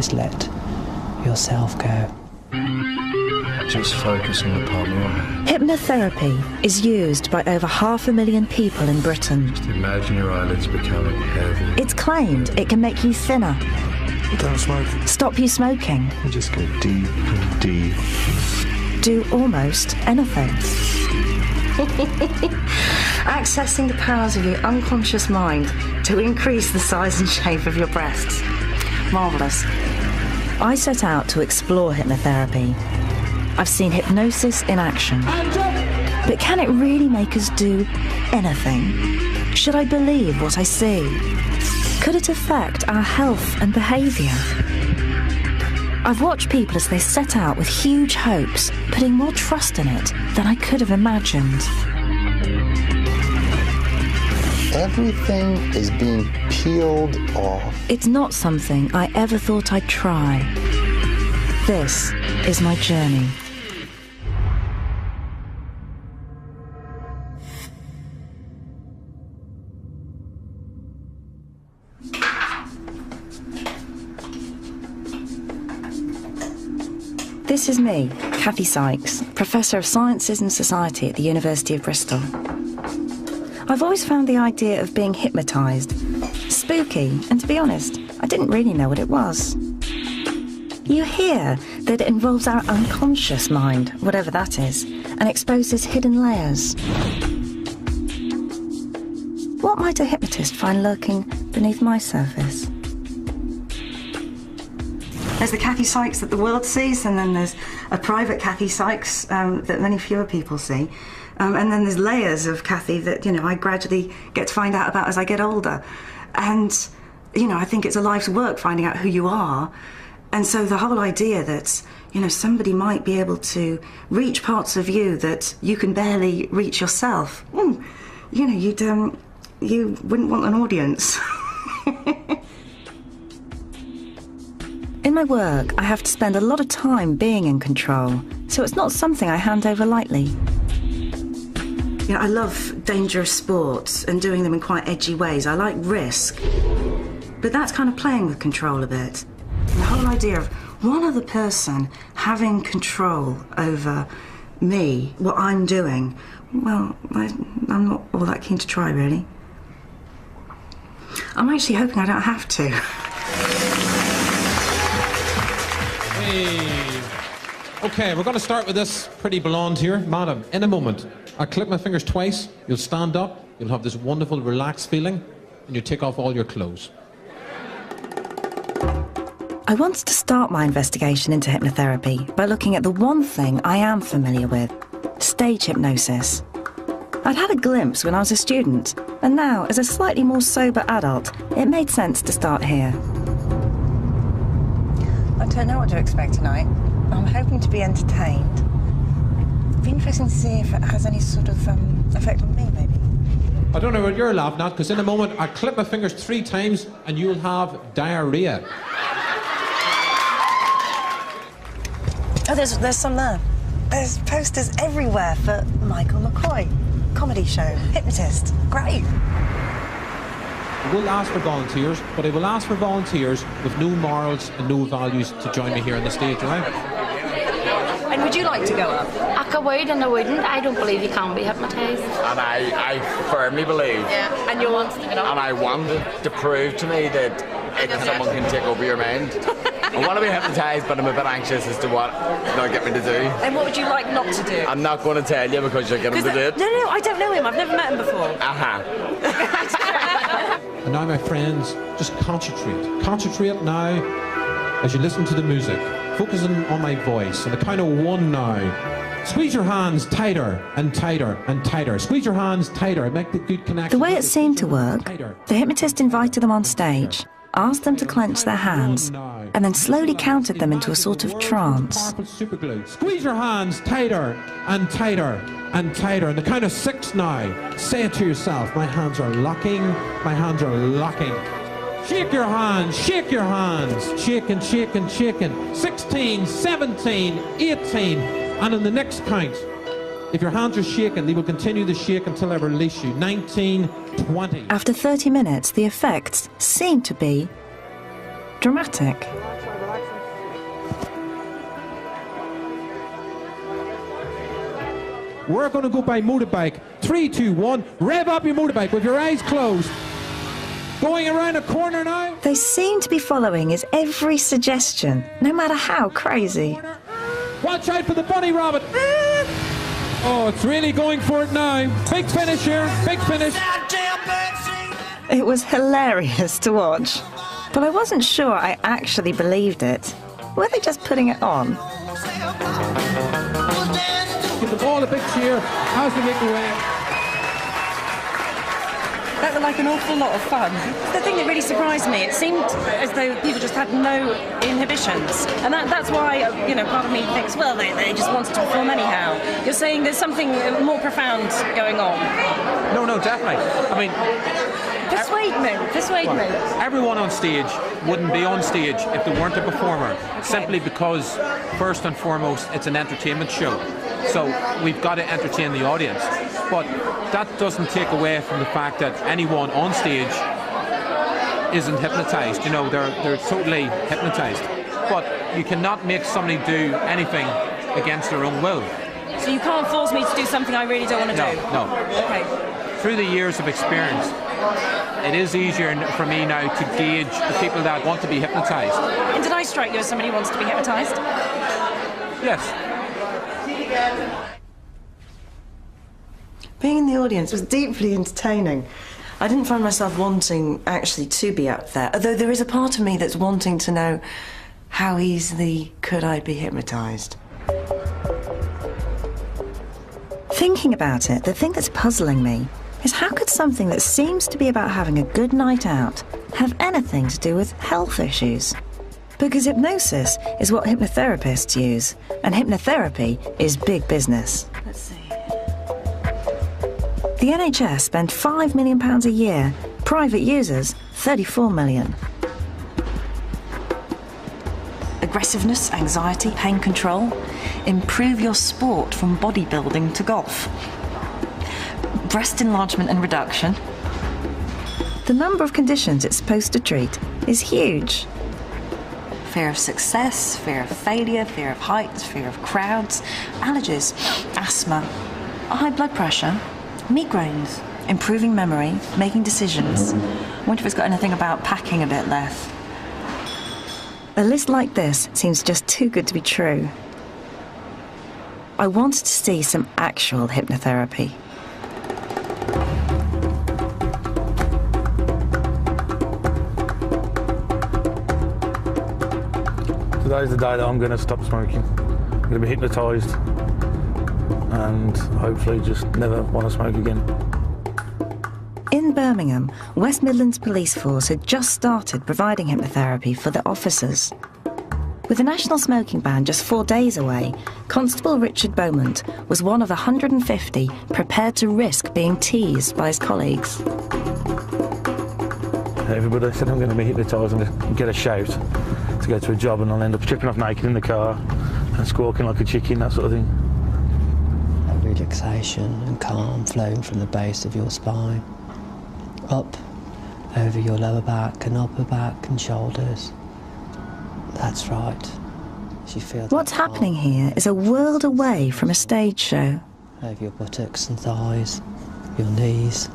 just let yourself go. Just focus on the palm of your hand. Hypnotherapy is used by over 500,000 people in Britain. Just imagine your eyelids becoming heavy. It's claimed it can make you thinner, Don't smoke. stop you smoking, You just go deep and deep. do almost anything. Accessing the powers of your unconscious mind to increase the size and shape of your breasts. Marvellous. I set out to explore hypnotherapy. I've seen hypnosis in action. But can it really make us do anything? Should I believe what I see? Could it affect our health and behaviour? I've watched people as they set out with huge hopes, putting more trust in it than I could have imagined. Everything is being peeled off. It's not something I ever thought I'd try. This is my journey. This is me, Kathy Sykes, Professor of Sciences and Society at the University of Bristol. I've always found the idea of being hypnotised spooky, and to be honest, I didn't really know what it was. You hear that it involves our unconscious mind, whatever that is, and exposes hidden layers. What might a hypnotist find lurking beneath my surface? There's the Kathy Sykes that the world sees, and then there's a private Kathy Sykes that many fewer people see. And then there's layers of Kathy that, I gradually get to find out about as I get older. And, I think it's a life's work finding out who you are. And so the whole idea that, somebody might be able to reach parts of you that you can barely reach yourself, you wouldn't want an audience. In my work, I have to spend a lot of time being in control, so it's not something I hand over lightly. I love dangerous sports and doing them in quite edgy ways. I like risk, but that's kind of playing with control a bit. And the whole idea of one other person having control over me, what I'm doing, well, I'm not all that keen to try, really. I'm actually hoping I don't have to. Hey. Okay, we're going to start with this pretty blonde here. Madam, in a moment, I'll click my fingers twice, you'll stand up, you'll have this wonderful relaxed feeling, and you take off all your clothes. I wanted to start my investigation into hypnotherapy by looking at the one thing I am familiar with, stage hypnosis. I'd had a glimpse when I was a student, and now, as a slightly more sober adult, it made sense to start here. I don't know what to expect tonight. I'm hoping to be entertained. It'd be interesting to see if it has any sort of effect on me, maybe. I don't know what you're laughing at, because in a moment I'll clip my fingers 3 times and you'll have diarrhea. Oh, there's some there. There's posters everywhere for Michael McCoy, comedy show, hypnotist. Great. I will ask for volunteers, but I will ask for volunteers with no morals and no values to join me here on the stage, all right? And would you like to go up? I would and I wouldn't. I don't believe you can be hypnotised. And I firmly believe. Yeah. And you want to get up. And I want to prove to me that someone can take over your mind. I want to be hypnotised, but I'm a bit anxious as to what they'll get me to do. And what would you like not to do? I'm not going to tell you because you're getting to do it. No, I don't know him. I've never met him before. And now, my friends, just concentrate. Concentrate now as you listen to the music. Focusing on my voice. On the count of 1 now. Squeeze your hands tighter and tighter and tighter. Squeeze your hands tighter. Make the good connection. The way it seemed to work, the hypnotist invited them on stage, asked them to clench their hands, and then slowly counted them into a sort of trance. Squeeze your hands tighter and tighter and tighter. And the count of 6 now. Say it to yourself. My hands are locking. My hands are locking. Shake your hands. Shake your hands. Shaking, shaking, shaking. 16, 17, 18. And in the next count, if your hands are shaking, they will continue to shake until I release you. 19, 20. After 30 minutes, the effects seemed to be dramatic. We're going to go by motorbike. 3, 2, 1. Rev up your motorbike with your eyes closed. Going around a corner now. They seem to be following his every suggestion, no matter how crazy. Watch out for the bunny rabbit. Oh, it's really going for it now. Big finish here. Big finish. It was hilarious to watch, but I wasn't sure I actually believed it. Were they just putting it on? Give them all a big cheer as they make away. That looked like an awful lot of fun. The thing that really surprised me, it seemed as though people just had no inhibitions. And that's why, part of me thinks, well, they just wanted to perform anyhow. You're saying there's something more profound going on. No, definitely. I mean... Persuade me. Everyone on stage wouldn't be on stage if they weren't a performer, simply because, first and foremost, it's an entertainment show. So we've got to entertain the audience. But that doesn't take away from the fact that anyone on stage isn't hypnotized. They're totally hypnotized. But you cannot make somebody do anything against their own will. So you can't force me to do something I really don't want to do? No. Okay. Through the years of experience, it is easier for me now to gauge the people that want to be hypnotized. And did I strike you as somebody who wants to be hypnotized? Yes. Being in the audience was deeply entertaining. I didn't find myself wanting actually to be up there, although there is a part of me that's wanting to know how easily could I be hypnotised. Thinking about it, the thing that's puzzling me is how could something that seems to be about having a good night out have anything to do with health issues? Because hypnosis is what hypnotherapists use, and hypnotherapy is big business. Let's see. The NHS spend £5 million a year, private users £34 million. Aggressiveness, anxiety, pain control. Improve your sport from bodybuilding to golf. Breast enlargement and reduction. The number of conditions it's supposed to treat is huge. Fear of success, fear of failure, fear of heights, fear of crowds, allergies, asthma, high blood pressure, migraines, improving memory, making decisions. I wonder if it's got anything about packing a bit less. A list like this seems just too good to be true. I wanted to see some actual hypnotherapy. Today's the day that I'm going to stop smoking. I'm going to be hypnotised and hopefully just never want to smoke again. In Birmingham, West Midlands Police Force had just started providing hypnotherapy for the officers. With the national smoking ban just 4 days away, Constable Richard Beaumont was one of the 150 prepared to risk being teased by his colleagues. Everybody said I'm going to be hypnotised and get a shout to go to a job, and I'll end up stripping off naked in the car and squawking like a chicken, that sort of thing. That relaxation and calm flowing from the base of your spine, up over your lower back and upper back and shoulders. That's right. You feel What's happening here is a world away from a stage show. Over your buttocks and thighs, your knees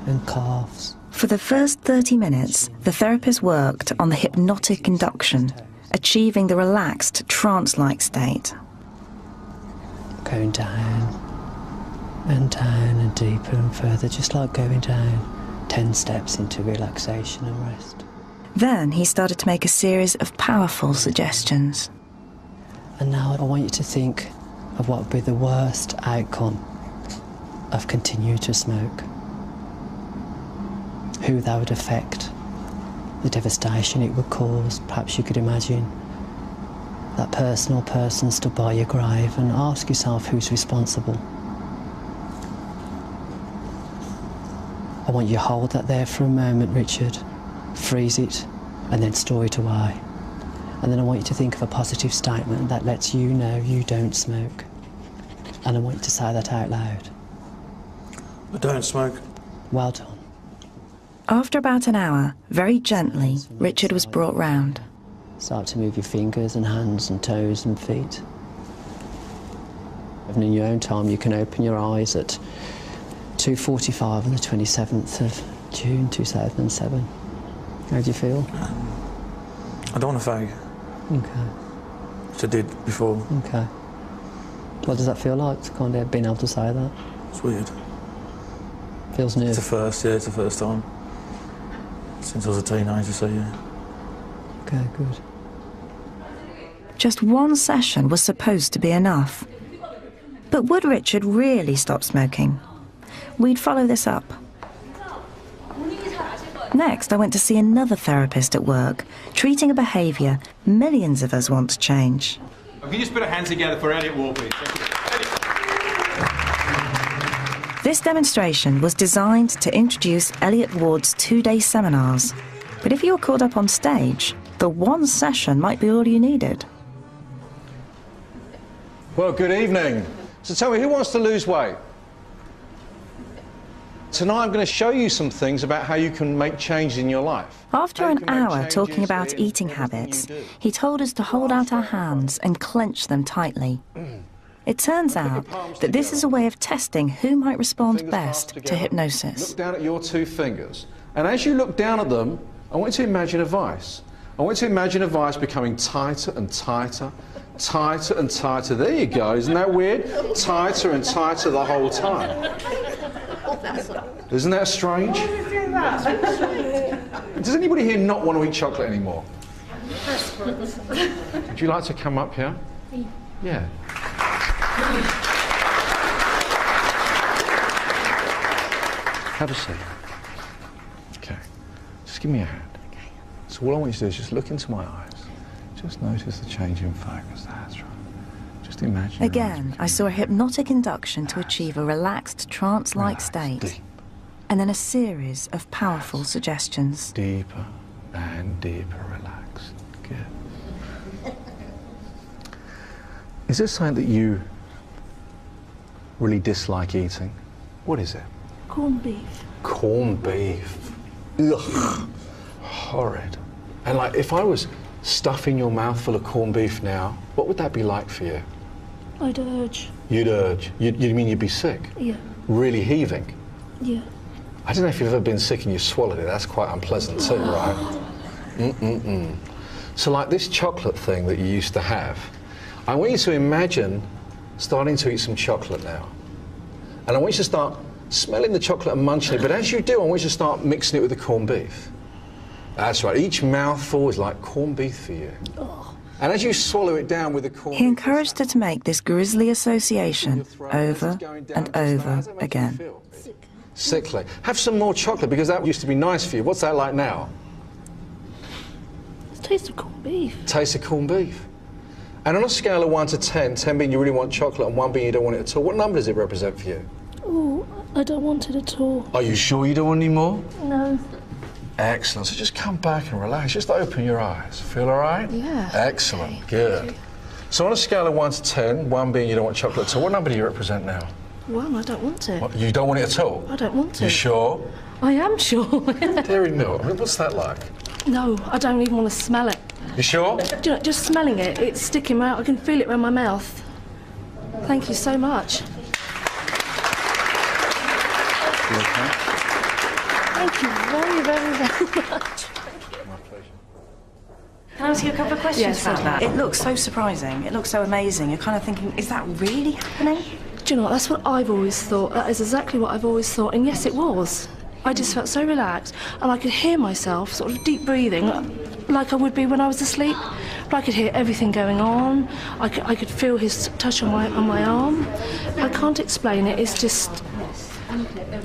and calves. For the first 30 minutes, the therapist worked on the hypnotic induction, achieving the relaxed, trance-like state. Going down and deeper and further, just like going down 10 steps into relaxation and rest. Then he started to make a series of powerful suggestions. And now I want you to think of what would be the worst outcome of continuing to smoke. Who that would affect, the devastation it would cause. Perhaps you could imagine that person or persons stood by your grave, and ask yourself who's responsible. I want you to hold that there for a moment, Richard. Freeze it and then store it away. And then I want you to think of a positive statement that lets you know you don't smoke. And I want you to say that out loud. I don't smoke. Well done. After about an hour, very gently, Richard was brought round. Start to move your fingers and hands and toes and feet. And in your own time, you can open your eyes at 2:45 on the 27th of June 2007. How do you feel? I don't want to fag, Okay. which I did before. Okay. What does that feel like, to kind of being able to say that? It's weird. Feels new. It's the first, yeah, it's the first time since I was a teenager, so yeah. Okay, good. Just one session was supposed to be enough. But would Richard really stop smoking? We'd follow this up. Next, I went to see another therapist at work, treating a behaviour millions of us want to change. Can you just put our hands together for Elliot Wall, please? This demonstration was designed to introduce Elliot Ward's 2-day seminars. But if you were called up on stage, the one session might be all you needed. Well, good evening. So tell me, who wants to lose weight? Tonight I'm going to show you some things about how you can make change in your life. After an hour talking about eating habits, he told us to hold out our hands and clench them tightly. It turns out that this is a way of testing who might respond best to hypnosis. Look down at your 2 fingers, and as you look down at them, I want you to imagine a vice. I want you to imagine a vice becoming tighter and tighter, tighter and tighter. There you go, isn't that weird? Tighter and tighter the whole time. Isn't that strange? Does anybody here not want to eat chocolate anymore? Would you like to come up here? Yeah. Have a seat. Okay. Just give me a hand. Okay. So all I want you to do is just look into my eyes. Just notice the change in focus. That's right. Just imagine. Again, I saw a hypnotic induction to achieve a relaxed, trance-like state. Deep. And then a series of powerful suggestions. Deeper and deeper relaxed. Good. Is there something that you really dislike eating? What is it? Corned beef. Corned beef. Ugh. Horrid. And like, if I was stuffing your mouth full of corned beef now, what would that be like for you? I'd urge. You'd urge. You mean you'd be sick? Yeah. Really heaving? Yeah. I don't know if you've ever been sick and you swallowed it. That's quite unpleasant too, right? So like this chocolate thing that you used to have, I want you to imagine starting to eat some chocolate now. And I want you to start smelling the chocolate and munching it, but as you do, I want you to start mixing it with the corned beef. That's right, each mouthful is like corned beef for you. And as you swallow it down with the corned beef... He encouraged her to make this grisly association over and over again. Sickly. Have some more chocolate, because that used to be nice for you. What's that like now? It's taste of corned beef. Taste of corned beef. And on a scale of 1 to 10, 10 being you really want chocolate and 1 being you don't want it at all, what number does it represent for you? Oh, I don't want it at all. Are you sure you don't want any more? No. Excellent. So just come back and relax. Just open your eyes. Feel all right? Yeah. Excellent. Okay. Good. So on a scale of 1 to 10, 1 being you don't want chocolate at all, what number do you represent now? 1, I don't want it. What, you don't want it at all? I don't want it. You sure? I am sure. Dairy milk. I mean, what's that like? No, I don't even want to smell it. You sure? Do you know, just smelling it, it's sticking out. I can feel it around my mouth. Thank you so much. You okay? Thank you very, very, very much. My pleasure. Can I ask you a couple of questions Yes, about that? It looks so surprising. It looks so amazing. You're kind of thinking, is that really happening? Do you know what? That's what I've always thought. That is exactly what I've always thought. And yes, it was. I just felt so relaxed, and I could hear myself sort of deep breathing, like I would be when I was asleep. But I could hear everything going on. I could feel his touch on my arm. I can't explain it. It's just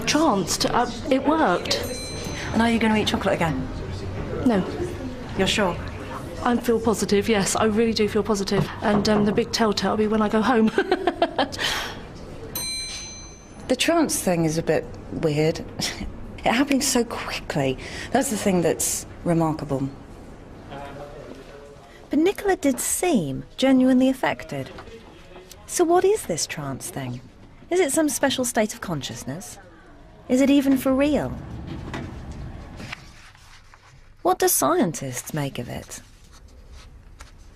tranced. It worked. And are you going to eat chocolate again? No. You're sure? I feel positive, yes. I really do feel positive. And the big telltale will be when I go home. The trance thing is a bit weird. It happened so quickly. That's the thing that's remarkable. But Nicola did seem genuinely affected. So what is this trance thing? Is it some special state of consciousness? Is it even for real? What do scientists make of it?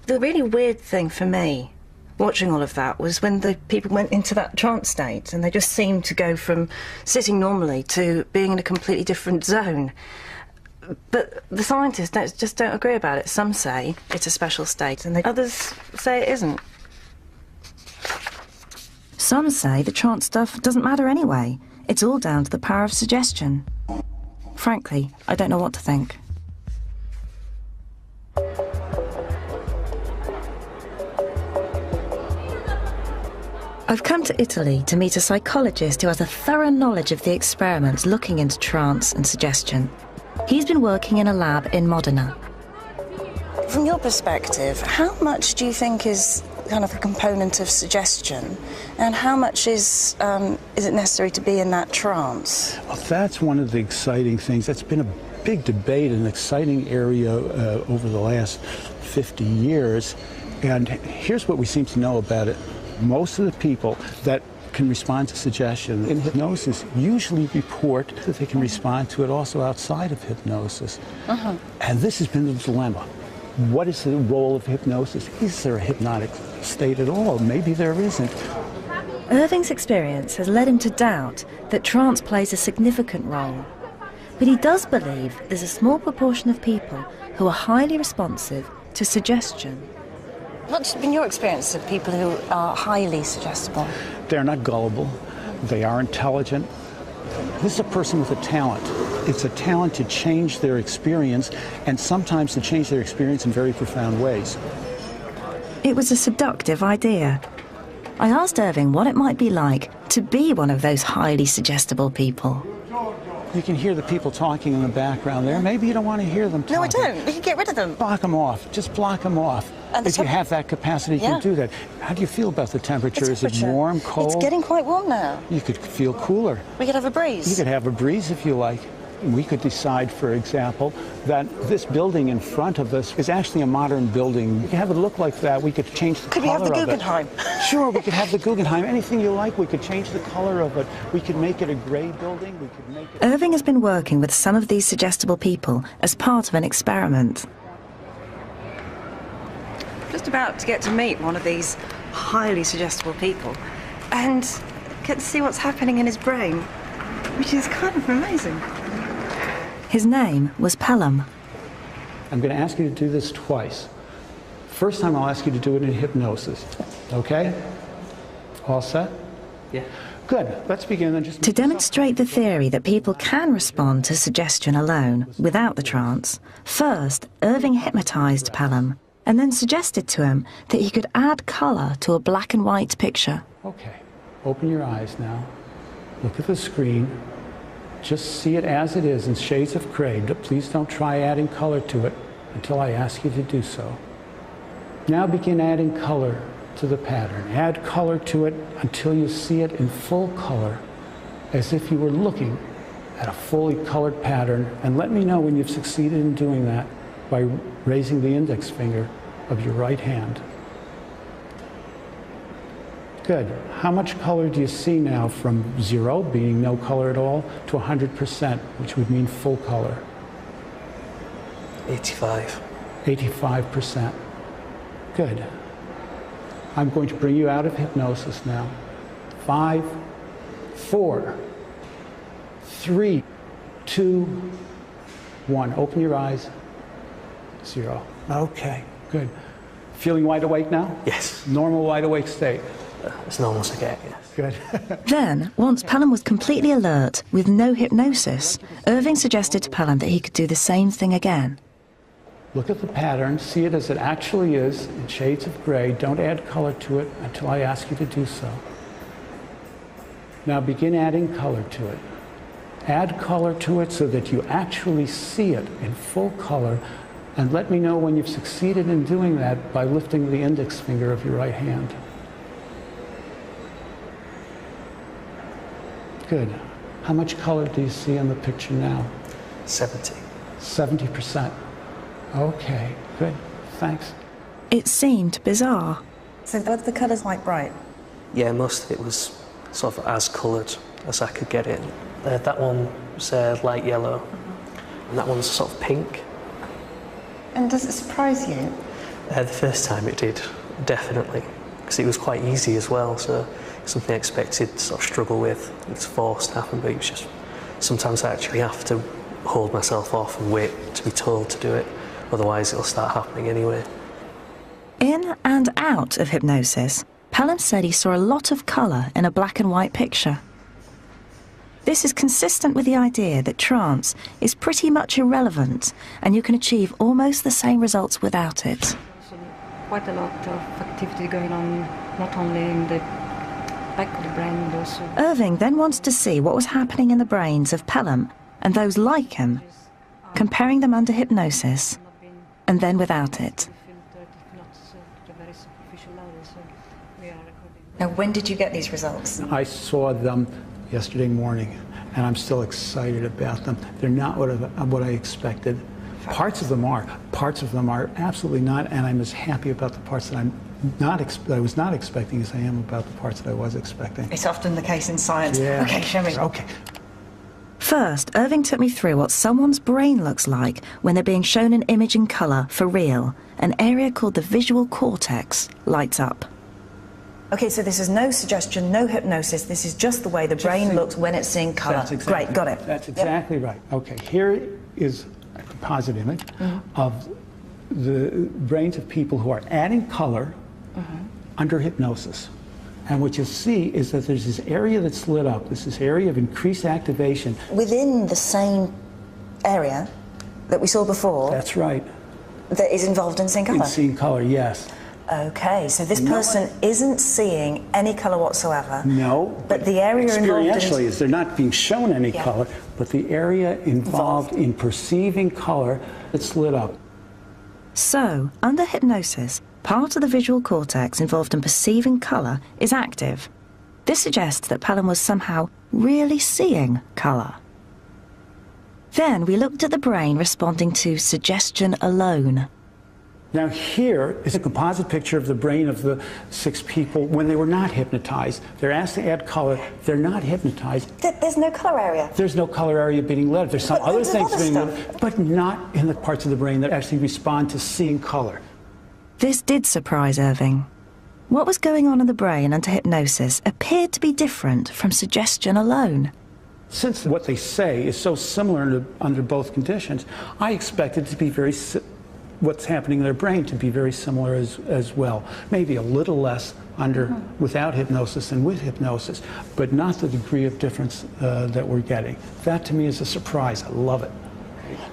The really weird thing for me, watching all of that, was when the people went into that trance state and they just seemed to go from sitting normally to being in a completely different zone. But the scientists just don't agree about it. Some say it's a special state and others say it isn't. Some say the trance stuff doesn't matter anyway. It's all down to the power of suggestion. Frankly, I don't know what to think. I've come to Italy to meet a psychologist who has a thorough knowledge of the experiments looking into trance and suggestion. He's been working in a lab in Modena. From your perspective, how much do you think is kind of a component of suggestion, and how much is it necessary to be in that trance? Well, that's one of the exciting things. That's been a big debate, an exciting area over the last 50 years. And here's what we seem to know about it. Most of the people that can respond to suggestion in hypnosis usually report that they can respond to it also outside of hypnosis. And this has been the dilemma. What is the role of hypnosis? Is there a hypnotic state at all? Maybe there isn't. Irving's experience has led him to doubt that trance plays a significant role. But he does believe there's a small proportion of people who are highly responsive to suggestion. What's been your experience of people who are highly suggestible? They're not gullible. They are intelligent. This is a person with a talent. It's a talent to change their experience, and sometimes to change their experience in very profound ways. It was a seductive idea. I asked Irving what it might be like to be one of those highly suggestible people. You can hear the people talking in the background there. Maybe you don't want to hear them talking. No, I don't. We can get rid of them. Block them off. Just block them off. And if you have that capacity, you can do that. How do you feel about the temperature? Is it warm, cold? It's getting quite warm now. You could feel cooler. We could have a breeze. You could have a breeze if you like. We could decide, for example, that this building in front of us is actually a modern building. We could have it look like that. We could change the color of it. Could we have the Guggenheim? Sure, we could have the Guggenheim. Anything you like. We could change the color of it. We could make it a grey building. We could make it... Irving has been working with some of these suggestible people as part of an experiment. Just about to get to meet one of these highly suggestible people and get to see what's happening in his brain, which is kind of amazing. His name was Pelham. I'm going to ask you to do this twice. First time I'll ask you to do it in hypnosis. Okay? All set? Yeah. Good. Let's begin then. To demonstrate the theory that people can respond to suggestion alone, without the trance, first Irving hypnotized Pelham and then suggested to him that he could add colour to a black and white picture. Okay. Open your eyes now. Look at the screen. Just see it as it is in shades of grey. Please don't try adding color to it until I ask you to do so. Now begin adding color to the pattern. Add color to it until you see it in full color, as if you were looking at a fully colored pattern. And let me know when you've succeeded in doing that by raising the index finger of your right hand. Good. How much color do you see now from 0, being no color at all, to 100%, which would mean full color? 85. 85%. Good. I'm going to bring you out of hypnosis now. 5, 4, 3, 2, 1. Open your eyes. 0. Okay, good. Feeling wide awake now? Yes. Normal wide awake state? It's normal to get, yes. Good. Then, once Pelham was completely alert, with no hypnosis, Irving suggested to Pelham that he could do the same thing again. Look at the pattern, see it as it actually is, in shades of gray. Don't add color to it until I ask you to do so. Now begin adding color to it. Add color to it so that you actually see it in full color, and let me know when you've succeeded in doing that by lifting the index finger of your right hand. Good. How much color do you see in the picture now? 70. 70%. Okay, good. Thanks. It seemed bizarre. So were the colours quite bright? Yeah, most of it was sort of as coloured as I could get it. That one was light yellow, and that one's sort of pink. And does it surprise you The first time it did, definitely, because it was quite easy as well, so something I expected to sort of struggle with, it's forced to happen, but it was just, sometimes I actually have to hold myself off and wait to be told to do it, otherwise it'll start happening anyway. In and out of hypnosis, Pelham said he saw a lot of colour in a black and white picture. This is consistent with the idea that trance is pretty much irrelevant and you can achieve almost the same results without it. Quite a lot of activity going on, not only in the back of the brain, but also... Irving then wanted to see what was happening in the brains of Pelham and those like him, comparing them under hypnosis and then without it. Now, when did you get these results? I saw them yesterday morning, and I'm still excited about them. They're not what I expected. Parts of them are absolutely not, and I'm as happy about the parts that I was not expecting as I am about the parts that I was expecting. It's often the case in science. Yeah. Okay, show me. Okay. First, Irving took me through what someone's brain looks like when they're being shown an image in colour for real. An area called the visual cortex lights up. Okay, so this is no suggestion, no hypnosis. This is just the way the brain looks when it's seeing colour. Great, got it. That's exactly right. Okay, here is a composite image of the brains of people who are adding colour under hypnosis. And what you'll see is that there's this area that's lit up, this area of increased activation. Within the same area that we saw before? That's right. That is involved in seeing colour? In seeing colour, yes. Okay, so this person isn't seeing any colour whatsoever. No. But the area involved in... Experientially, is they're not being shown any colour, but the area involved in perceiving colour that's lit up. So, under hypnosis, part of the visual cortex involved in perceiving colour is active. This suggests that Pelham was somehow really seeing colour. Then we looked at the brain responding to suggestion alone. Now here is a composite picture of the brain of the 6 people when they were not hypnotized. They're asked to add color. They're not hypnotized. There's no color area. There's no color area being lit. There's some other things being lit, but not in the parts of the brain that actually respond to seeing color. This did surprise Irving. What was going on in the brain under hypnosis appeared to be different from suggestion alone. Since what they say is so similar under both conditions, I expected it to be what's happening in their brain to be very similar as well. Maybe a little less without hypnosis than with hypnosis, but not the degree of difference that we're getting. That to me is a surprise. I love it.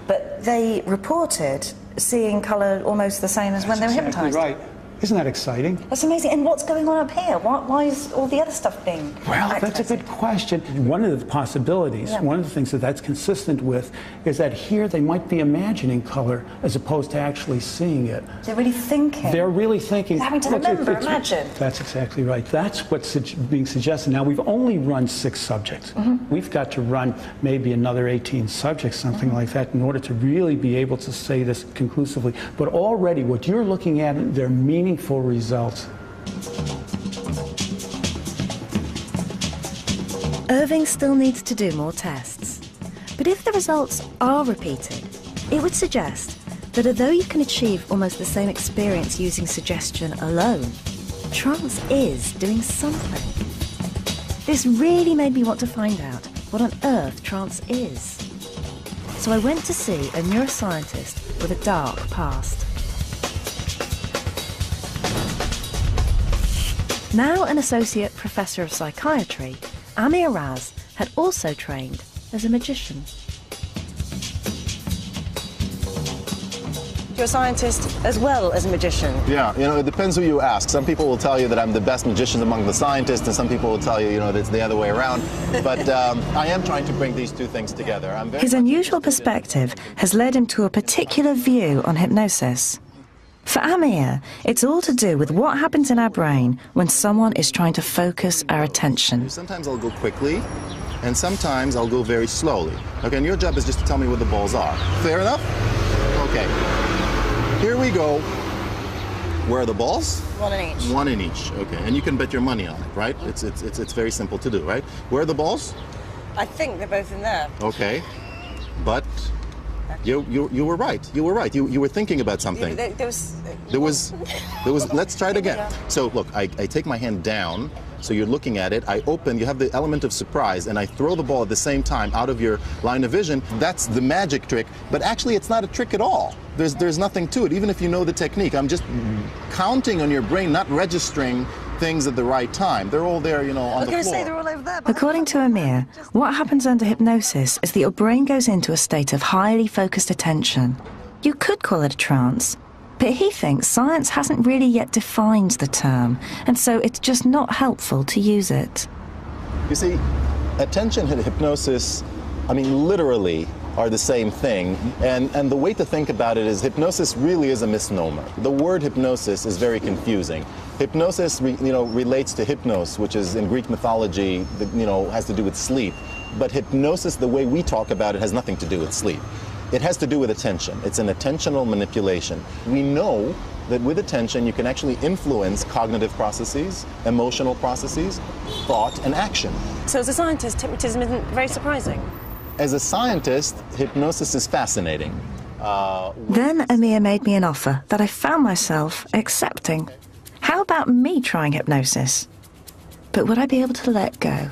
But they reported seeing colour almost the same as when they were hypnotised. Right. Isn't that exciting? That's amazing. And what's going on up here? Why is all the other stuff being activated? That's a good question. One of the possibilities, one of the things that's consistent with, is that here they might be imagining color as opposed to actually seeing it. They're really thinking. They're really thinking. They're having to remember, imagine. That's exactly right. That's what's being suggested. Now, we've only run 6 subjects. We've got to run maybe another 18 subjects, something like that, in order to really be able to say this conclusively. But already what you're looking at, they're meaningful results. Irving still needs to do more tests. But if the results are repeated, it would suggest that although you can achieve almost the same experience using suggestion alone, trance is doing something. This really made me want to find out what on earth trance is. So I went to see a neuroscientist with a dark past. Now an associate professor of psychiatry, Amir Raz had also trained as a magician. You're a scientist as well as a magician. Yeah, it depends who you ask. Some people will tell you that I'm the best magician among the scientists, and some people will tell you, that it's the other way around. But I am trying to bring these two things together. His unusual perspective has led him to a particular view on hypnosis. For Amir, it's all to do with what happens in our brain when someone is trying to focus our attention. Sometimes I'll go quickly, and sometimes I'll go very slowly. Okay, and your job is just to tell me what the balls are. Fair enough? Okay. Here we go. Where are the balls? One in each. One in each. Okay, and you can bet your money on it, right? It's very simple to do, right? Where are the balls? I think they're both in there. Okay, but You were right. You were right. You were thinking about something. There was. Let's try it again. So look, I take my hand down. So you're looking at it. I open. You have the element of surprise, and I throw the ball at the same time out of your line of vision. That's the magic trick. But actually, it's not a trick at all. There's nothing to it. Even if you know the technique, I'm just counting on your brain, not registering things at the right time. They're all there, you know, on the floor. They're all over there. According to Amir, what happens under hypnosis is that your brain goes into a state of highly focused attention. You could call it a trance, but he thinks science hasn't really yet defined the term, and so it's just not helpful to use it. You see, attention and hypnosis, I mean, literally are the same thing. And the way to think about it is hypnosis really is a misnomer. The word hypnosis is very confusing. Hypnosis, relates to hypnos, which is in Greek mythology, has to do with sleep. But hypnosis, the way we talk about it, has nothing to do with sleep. It has to do with attention. It's an attentional manipulation. We know that with attention, you can actually influence cognitive processes, emotional processes, thought, and action. So as a scientist, hypnotism isn't very surprising? As a scientist, hypnosis is fascinating. Then Amir made me an offer that I found myself accepting. How about me trying hypnosis? But would I be able to let go?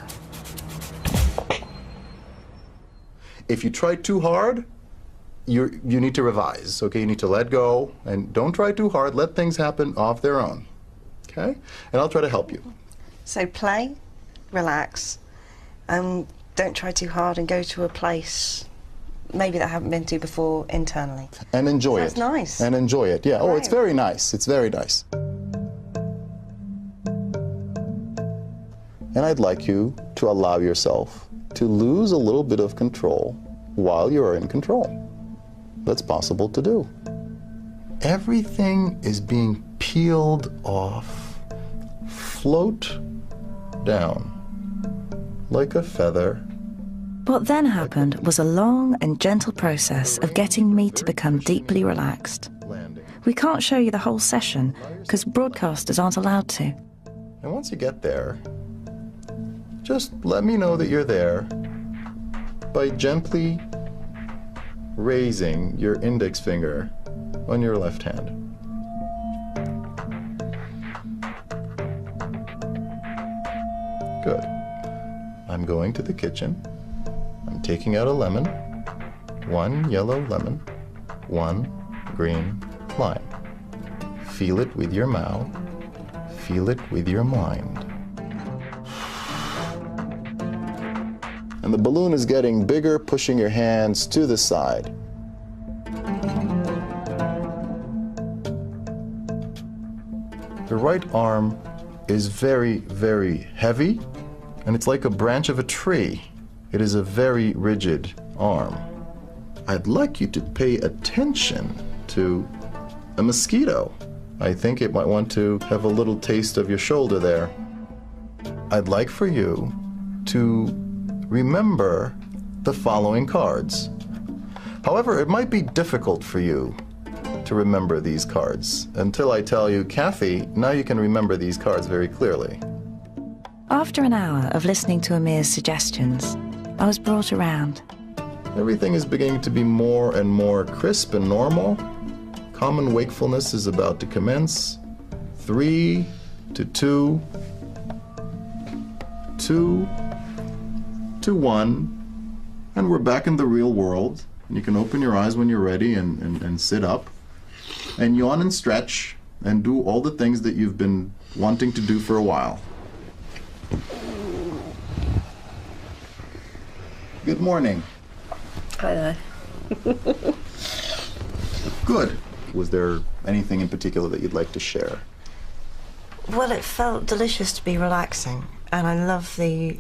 If you try too hard, you need to revise, okay? You need to let go, and don't try too hard. Let things happen off their own, okay? And I'll try to help you. So play, relax, don't try too hard, and go to a place maybe that I haven't been to before internally. And enjoy it. That's nice. And enjoy it, yeah. Right. Oh, it's very nice. It's very nice. And I'd like you to allow yourself to lose a little bit of control while you are in control. That's possible to do. Everything is being peeled off. Float down like a feather. What then happened was a long and gentle process of getting me to become deeply relaxed. We can't show you the whole session because broadcasters aren't allowed to. And once you get there, just let me know that you're there by gently raising your index finger on your left hand. Good. I'm going to the kitchen. I'm taking out a lemon, one yellow lemon, one green lime. Feel it with your mouth, feel it with your mind. And the balloon is getting bigger, pushing your hands to the side. The right arm is very, very heavy, and it's like a branch of a tree. It is a very rigid arm. I'd like you to pay attention to a mosquito. I think it might want to have a little taste of your shoulder there. I'd like for you to remember the following cards. However, it might be difficult for you to remember these cards until I tell you, Kathy, now you can remember these cards very clearly. After an hour of listening to Amir's suggestions, I was brought around. Everything is beginning to be more and more crisp and normal. Common wakefulness is about to commence. 3 to 2, 2 to 1, and we're back in the real world. You can open your eyes when you're ready and sit up and yawn and stretch and do all the things that you've been wanting to do for a while. Good morning. Hi there. Good. Was there anything in particular that you'd like to share? Well, it felt delicious to be relaxing, and I love the,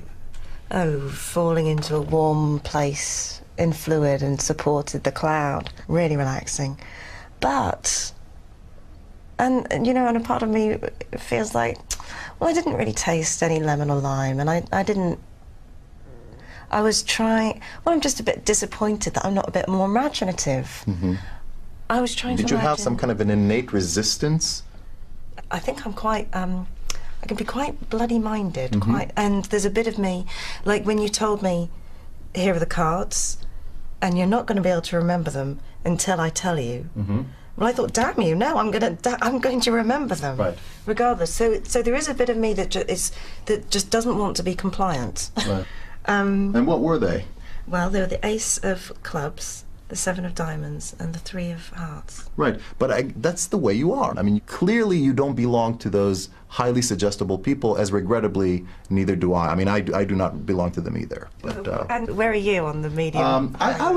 falling into a warm place in fluid and supported the cloud. Really relaxing. But, and a part of me feels like, well, I didn't really taste any lemon or lime, and I was trying, well, I'm just a bit disappointed that I'm not a bit more imaginative. Mm-hmm. I was trying to Did you have imagine. some kind of an innate resistance? I think I'm quite, I can be quite bloody-minded, Mm-hmm. and there's a bit of me, like when you told me, here are the cards, and you're not going to be able to remember them until I tell you. Mm-hmm. Well, I thought, damn you! No, I'm going to remember them, Right. regardless. So there is a bit of me that just doesn't want to be compliant. Right. And what were they? Well, they were the Ace of Clubs, the 7 of Diamonds, and the 3 of Hearts. Right, but that's the way you are. I mean, clearly you don't belong to those highly suggestible people, as regrettably neither do I. I mean, I do not belong to them either. But And where are you on the medium? I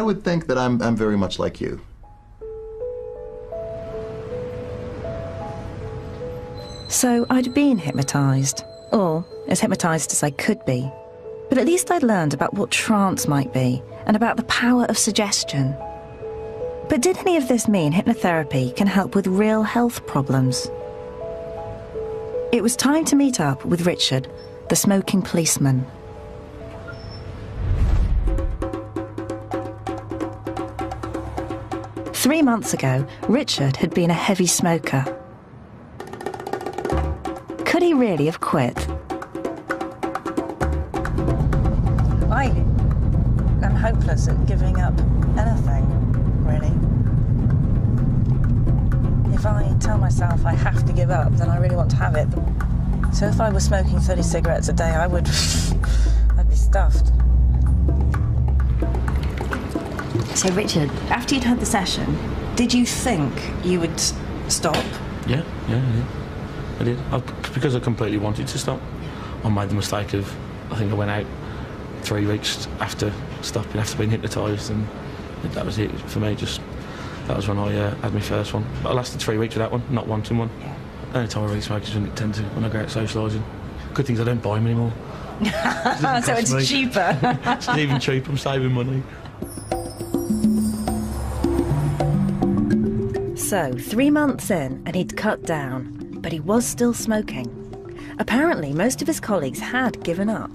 would think that I'm very much like you. So I'd been hypnotised, or as hypnotised as I could be. But at least I'd learned about what trance might be, and about the power of suggestion. But did any of this mean hypnotherapy can help with real health problems? It was time to meet up with Richard, the smoking policeman. Three months ago, Richard had been a heavy smoker. Could he really have quit? I'm hopeless at giving up anything, really. If I tell myself I have to give up, then I really want to have it. So if I was smoking 30 cigarettes a day, I'd be stuffed. So Richard, after you'd had the session, did you think you would stop? Yeah. I did. Because I completely wanted to stop. I made the mistake of, I think I went out 3 weeks after stopping, after being hypnotised, and that was it for me. That was when I had my first one. But I lasted 3 weeks with that one, not wanting one. Yeah. The only time I really smoke is when I go out socialising. Good things I don't buy them anymore. So it's cheaper. It's not even cheap, I'm saving money. So, 3 months in, and he'd cut down, but he was still smoking. Apparently, most of his colleagues had given up.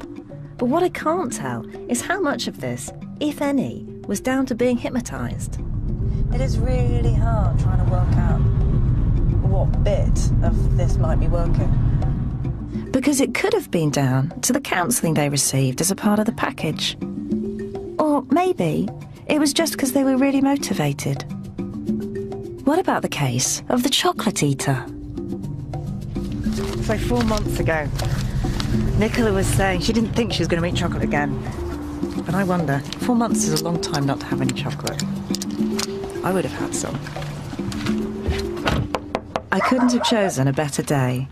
But what I can't tell is how much of this, if any, was down to being hypnotised. It is really hard trying to work out what bit of this might be working. Because it could have been down to the counselling they received as a part of the package. Or maybe it was just because they were really motivated. What about the case of the chocolate eater? So 4 months ago, Nicola was saying she didn't think she was going to eat chocolate again. But I wonder, 4 months is a long time not to have any chocolate. I would have had some. I couldn't have chosen a better day.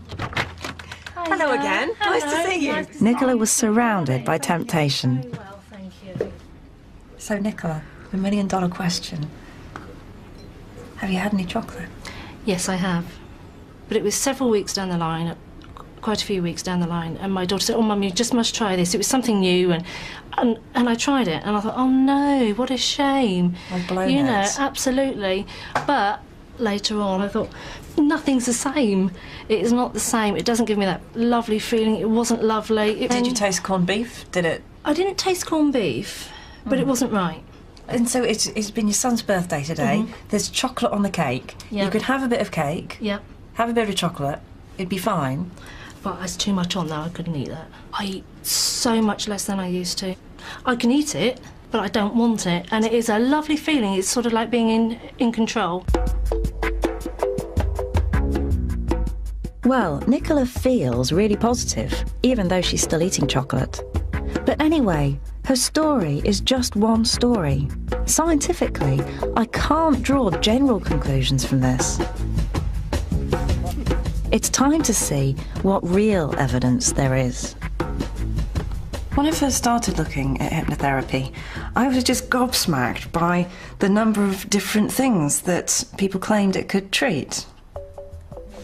Hello again. Nice to see you. Nicola was surrounded by temptation. Very well, thank you. So, Nicola, the $1 million question. Have you had any chocolate? Yes, I have. But it was several weeks down the line, quite a few weeks down the line, and my daughter said, "Oh, Mum, you just must try this." It was something new, and I tried it, and I thought, "Oh no, what a shame." Like blown you heads. know, absolutely. But later on, I thought, nothing's the same. It is not the same. It doesn't give me that lovely feeling. It wasn't lovely. Did you taste corned beef? Did it? I didn't taste corned beef, but it wasn't right. And so it's been your son's birthday today. There's chocolate on the cake. Yep. You could have a bit of cake. Yep. Have a bit of chocolate. It'd be fine. But there's too much on there. I couldn't eat that. I eat so much less than I used to. I can eat it, but I don't want it. And it is a lovely feeling. It's sort of like being in control. Well, Nicola feels really positive, even though she's still eating chocolate. But anyway, her story is just one story. Scientifically, I can't draw general conclusions from this. It's time to see what real evidence there is. When I first started looking at hypnotherapy, I was just gobsmacked by the number of different things that people claimed it could treat.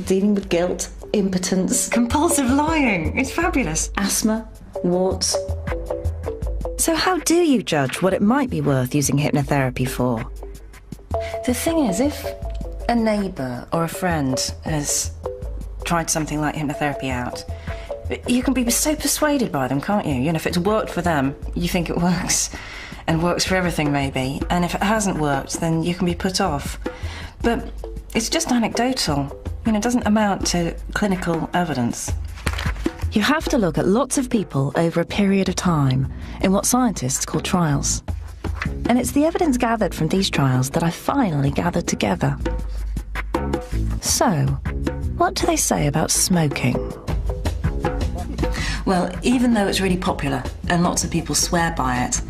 Dealing with guilt, impotence, compulsive lying. It's fabulous. Asthma, warts. So how do you judge what it might be worth using hypnotherapy for? The thing is, if a neighbour or a friend has tried something like hypnotherapy out, you can be so persuaded by them, can't you? You know, if it's worked for them, you think it works, and works for everything maybe. And if it hasn't worked, then you can be put off. But it's just anecdotal. You know, it doesn't amount to clinical evidence. You have to look at lots of people over a period of time in what scientists call trials. And it's the evidence gathered from these trials that I finally gathered together. So, what do they say about smoking? Well, even though it's really popular and lots of people swear by it,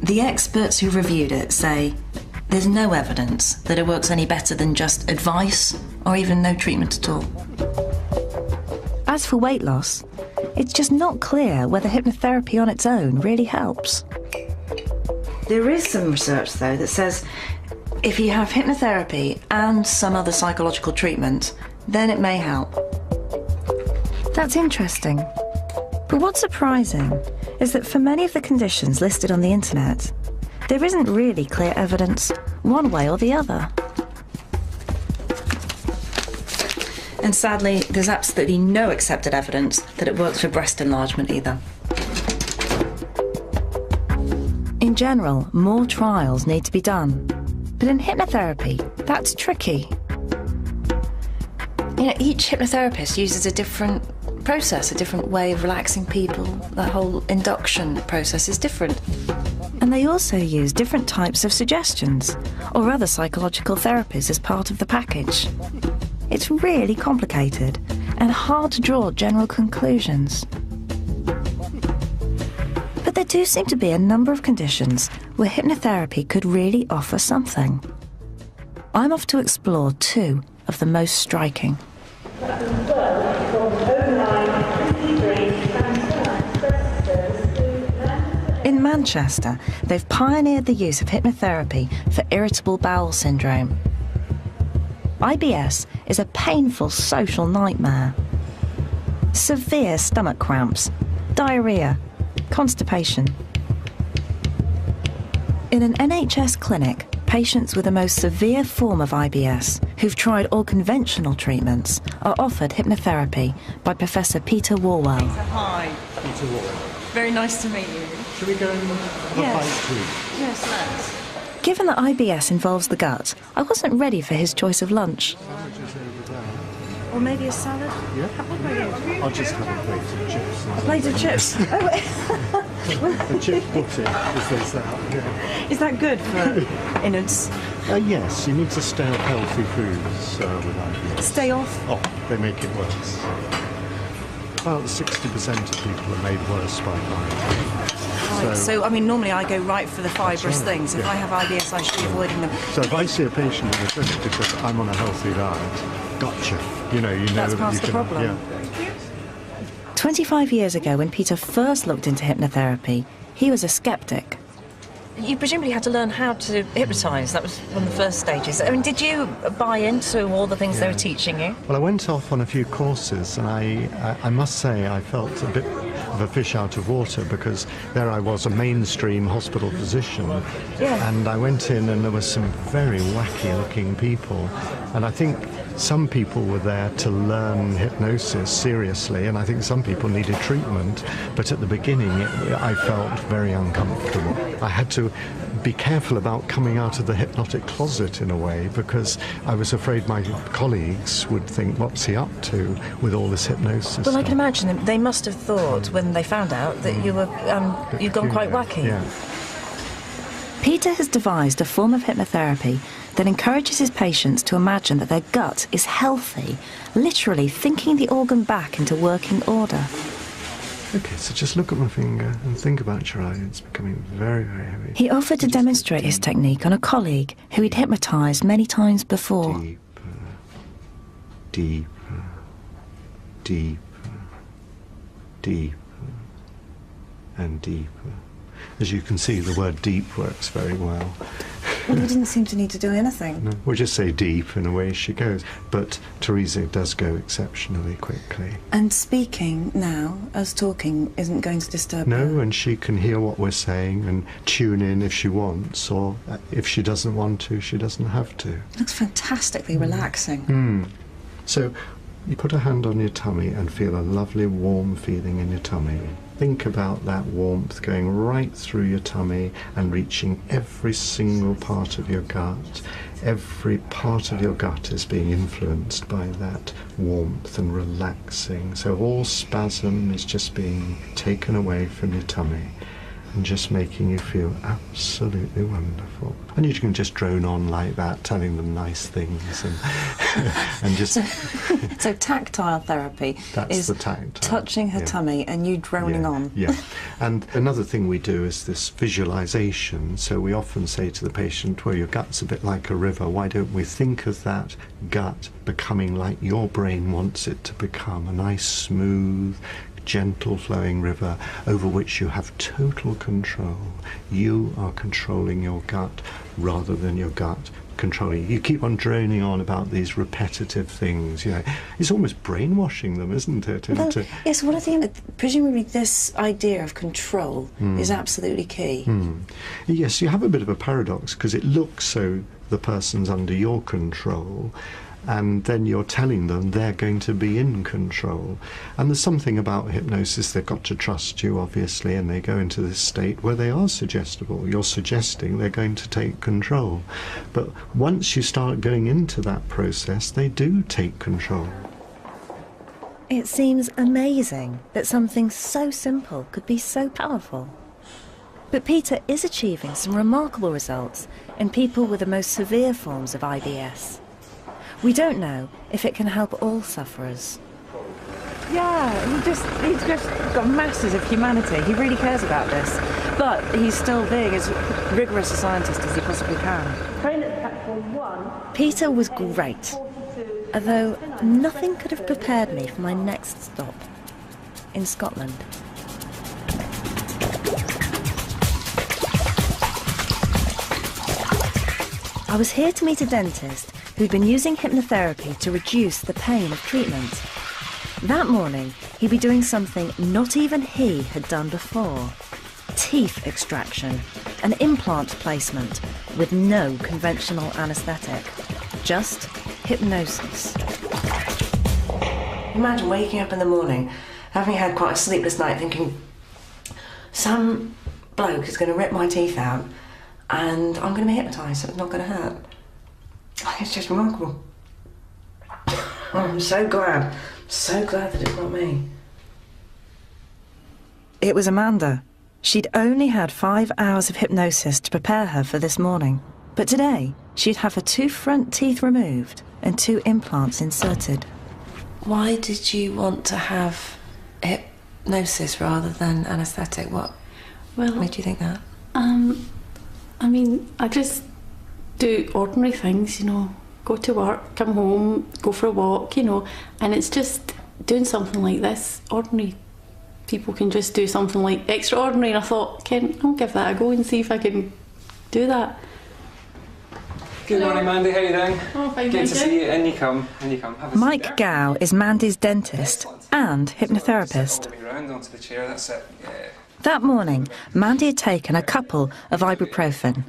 the experts who reviewed it say there's no evidence that it works any better than just advice or even no treatment at all. As for weight loss, it's just not clear whether hypnotherapy on its own really helps. There is some research, though, that says if you have hypnotherapy and some other psychological treatment, then it may help. That's interesting. But what's surprising is that for many of the conditions listed on the internet, there isn't really clear evidence one way or the other. And sadly, there's absolutely no accepted evidence that it works for breast enlargement either. In general, more trials need to be done. But in hypnotherapy, that's tricky. You know, each hypnotherapist uses a different process, a different way of relaxing people. The whole induction process is different. And they also use different types of suggestions or other psychological therapies as part of the package. It's really complicated and hard to draw general conclusions. But there do seem to be a number of conditions where hypnotherapy could really offer something. I'm off to explore two of the most striking. In Manchester, they've pioneered the use of hypnotherapy for irritable bowel syndrome. IBS is a painful social nightmare. Severe stomach cramps, diarrhea, constipation. In an NHS clinic, patients with the most severe form of IBS, who've tried all conventional treatments, are offered hypnotherapy by Professor Peter Warwell. Hi. Peter Warwell. Very nice to meet you. Should we go and have a bite too? Yes, let's. Given that IBS involves the gut, I wasn't ready for his choice of lunch. Or maybe a salad? Yeah. What about you? I'll just have a plate of chips. A plate of chips? The chip pudding, as they say out here. Is that good for innards? Yes, you need to stay off healthy foods with IBS. Stay off? Oh, they make it worse. About 60% of people are made worse by IBS. Right, so I mean, normally I go right for the fibrous things. If I have IBS, I should be avoiding them. So if I see a patient in the clinic because I'm on a healthy diet, gotcha. You know That's that past you the can. problem. Yeah. 25 years ago, when Peter first looked into hypnotherapy, he was a skeptic. You presumably had to learn how to hypnotise. That was one of the first stages. I mean, did you buy into all the things they were teaching you? Well, I went off on a few courses, and I must say I felt a bit of a fish out of water because there I was, a mainstream hospital physician, and I went in and there were some very wacky-looking people, and I think some people were there to learn hypnosis seriously, and I think some people needed treatment, but at the beginning I felt very uncomfortable. I had to be careful about coming out of the hypnotic closet in a way because I was afraid my colleagues would think, what's he up to with all this hypnosis? Well, I can imagine they must have thought when they found out that you were you'd gone quite wacky. Yeah. Peter has devised a form of hypnotherapy that encourages his patients to imagine that their gut is healthy, literally thinking the organ back into working order. Okay, so just look at my finger and think about your eye. It's becoming very, very heavy. He offered to demonstrate his technique on a colleague who he'd hypnotised many times before. Deeper, deeper, deeper, and deeper. As you can see, the word deep works very well. Well, he didn't seem to need to do anything. No, we'll just say deep, and away she goes. But Teresa does go exceptionally quickly. And speaking now, as talking, isn't going to disturb No, her? and she can hear what we're saying and tune in if she wants, or if she doesn't want to, she doesn't have to. It looks fantastically relaxing. So you put a hand on your tummy and feel a lovely warm feeling in your tummy. Think about that warmth going right through your tummy and reaching every single part of your gut. Every part of your gut is being influenced by that warmth and relaxing. So all spasm is just being taken away from your tummy. and just making you feel absolutely wonderful. And you can just drone on like that, telling them nice things and just... So tactile therapy is the tactile, touching her tummy and you droning on. Yeah. And another thing we do is this visualization. So we often say to the patient, well, your gut's a bit like a river. Why don't we think of that gut becoming like your brain wants it to become, a nice, smooth, gentle flowing river over which you have total control. You are controlling your gut rather than your gut controlling you. You keep on droning on about these repetitive things, you know. It's almost brainwashing them, isn't it? Well, yes, what I think, presumably this idea of control is absolutely key. Yes, you have a bit of a paradox because it looks so the person's under your control, and then you're telling them they're going to be in control. And there's something about hypnosis, they've got to trust you, obviously, and they go into this state where they are suggestible. You're suggesting they're going to take control. But once you start going into that process, they do take control. It seems amazing that something so simple could be so powerful. But Peter is achieving some remarkable results in people with the most severe forms of IBS. We don't know if it can help all sufferers. Yeah, he's just got masses of humanity. He really cares about this. But he's still being as rigorous a scientist as he possibly can. Peter was great, although nothing could have prepared me for my next stop in Scotland. I was here to meet a dentist who'd been using hypnotherapy to reduce the pain of treatment. That morning, he'd be doing something not even he had done before. Teeth extraction, an implant placement with no conventional anaesthetic, just hypnosis. Imagine waking up in the morning, having had quite a sleepless night, thinking, some bloke is going to rip my teeth out and I'm going to be hypnotised, so it's not going to hurt. It's just remarkable. I'm so glad that it's not me. It was Amanda. She'd only had 5 hours of hypnosis to prepare her for this morning. But today, she'd have her 2 front teeth removed and 2 implants inserted. Why did you want to have hypnosis rather than anaesthetic? What made you think that? I mean, I just do ordinary things, you know, go to work, come home, go for a walk, you know, and it's just doing something like this. Ordinary people can just do something like extraordinary, and I thought, Ken, I'll give that a go and see if I can do that. Good morning, Mandy. How are you doing? Oh, fine, good to thank see you. In you come. In you come. Have a Mike seat Gow is Mandy's dentist and hypnotherapist. there. All the way round onto the chair. That's it. Yeah. That morning, Mandy had taken a couple of ibuprofen.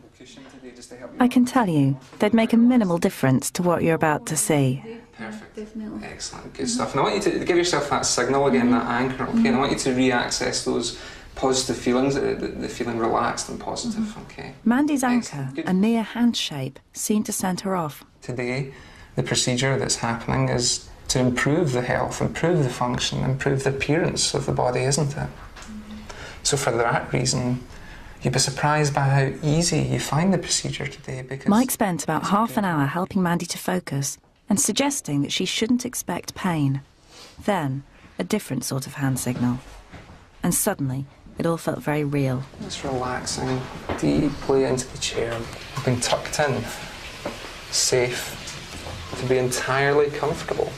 I can tell you, they'd make a minimal difference to what you're about to see. Perfect. Excellent. Good stuff. And I want you to give yourself that signal again, that anchor, okay? And I want you to re-access those positive feelings, the feeling relaxed and positive, okay? Mandy's anchor, a mere hand shape, seemed to send her off. Today, the procedure that's happening is to improve the health, improve the function, improve the appearance of the body, isn't it? So for that reason, you'd be surprised by how easy you find the procedure today, because... Mike spent about half an hour helping Mandy to focus and suggesting that she shouldn't expect pain. Then, a different sort of hand signal. And suddenly, it all felt very real. Just relaxing deeply into the chair, being tucked in, safe, to be entirely comfortable.